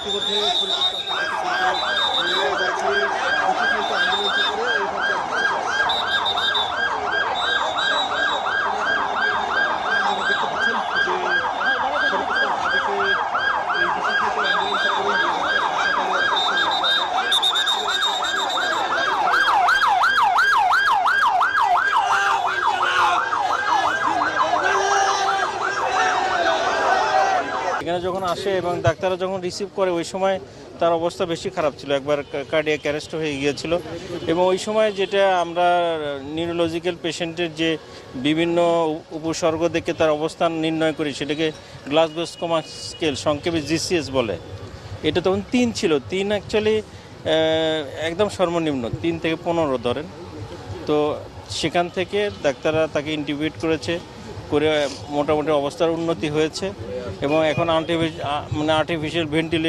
ইতিমধ্যে অ্যাম্বুলেন্সে করে এই মুহূর্তে দেখতে পাচ্ছেন যে তাদেরকে এই বিশেষায়িত অ্যাম্বুলেন্সে করে এখানে যখন আসে এবং ডাক্তাররা যখন রিসিভ করে ওই সময় তার অবস্থা বেশি খারাপ ছিল, একবার কার্ডিয়াক অ্যারেস্ট হয়ে গিয়েছিল। এবং ওই সময় যেটা আমরা নিউরোলজিক্যাল পেশেন্টের যে বিভিন্ন উপসর্গ দেখে তার অবস্থান নির্ণয় করি সেটাকে গ্লাসগো কোমা স্কেল, সংক্ষেপে জিসিএস বলে। এটা তখন 3 ছিল। 3 অ্যাকচুয়ালি একদম সর্বনিম্ন, 3 থেকে 15 ধরেন। তো সেখান থেকে ডাক্তাররা তাকে ইন্টিবিউট করেছে, করে মোটামুটি অবস্থার উন্নতি হয়েছে এবং এখন আর্টিফিশিয়াল ভেন্টিলেশন